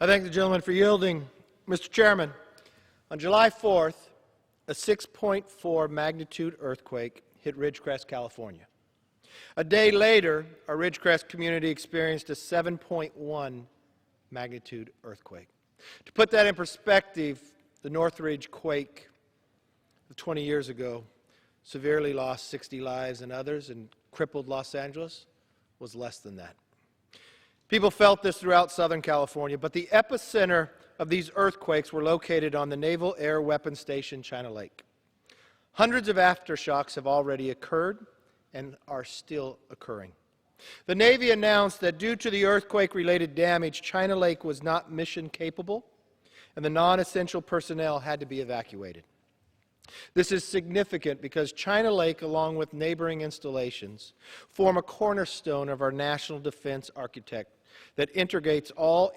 I thank the gentleman for yielding. Mr. Chairman, on July 4th, a 6.4 magnitude earthquake hit Ridgecrest, California. A day later, our Ridgecrest community experienced a 7.1 magnitude earthquake. To put that in perspective, the Northridge quake of 20 years ago severely lost 60 lives and others and crippled Los Angeles was less than that. People felt this throughout Southern California, but the epicenter of these earthquakes were located on the Naval Air Weapons Station, China Lake. Hundreds of aftershocks have already occurred and are still occurring. The Navy announced that due to the earthquake-related damage, China Lake was not mission capable, and the non-essential personnel had to be evacuated. This is significant because China Lake, along with neighboring installations, form a cornerstone of our national defense architect that integrates all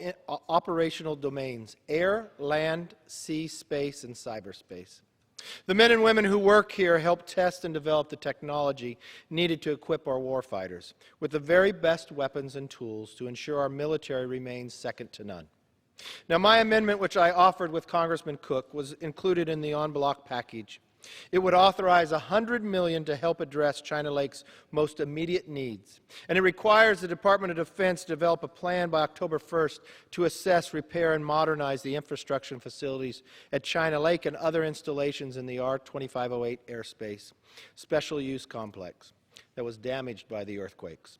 operational domains: air, land, sea, space, and cyberspace. The men and women who work here help test and develop the technology needed to equip our warfighters with the very best weapons and tools to ensure our military remains second to none. Now, my amendment, which I offered with Congressman Cook, was included in the en bloc package. It would authorize $100 million to help address China Lake's most immediate needs. And it requires the Department of Defense to develop a plan by October 1st to assess, repair, and modernize the infrastructure and facilities at China Lake and other installations in the R-2508 airspace special use complex that was damaged by the earthquakes.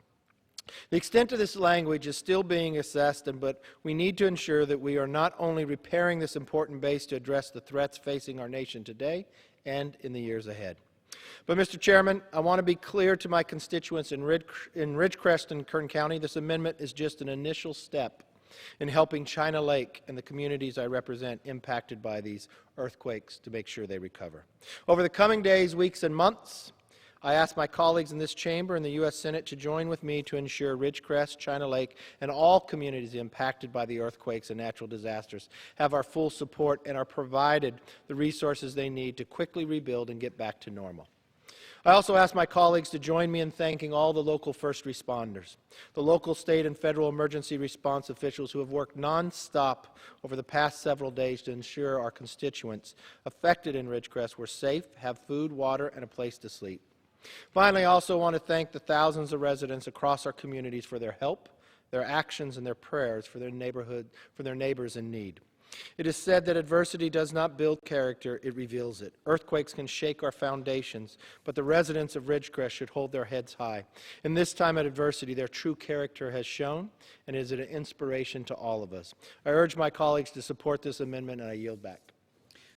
The extent of this language is still being assessed, but we need to ensure that we are not only repairing this important base to address the threats facing our nation today and in the years ahead. But, Mr. Chairman, I want to be clear to my constituents in Ridgecrest and Kern County. This amendment is just an initial step in helping China Lake and the communities I represent impacted by these earthquakes to make sure they recover. Over the coming days, weeks, and months, I ask my colleagues in this chamber and the U.S. Senate to join with me to ensure Ridgecrest, China Lake, and all communities impacted by the earthquakes and natural disasters have our full support and are provided the resources they need to quickly rebuild and get back to normal. I also ask my colleagues to join me in thanking all the local first responders, the local, state, and federal emergency response officials who have worked nonstop over the past several days to ensure our constituents affected in Ridgecrest were safe, have food, water, and a place to sleep. Finally, I also want to thank the thousands of residents across our communities for their help, their actions, and their prayers for their neighbors in need. It is said that adversity does not build character, it reveals it. Earthquakes can shake our foundations, but the residents of Ridgecrest should hold their heads high. In this time of adversity, their true character has shown and is an inspiration to all of us. I urge my colleagues to support this amendment, and I yield back.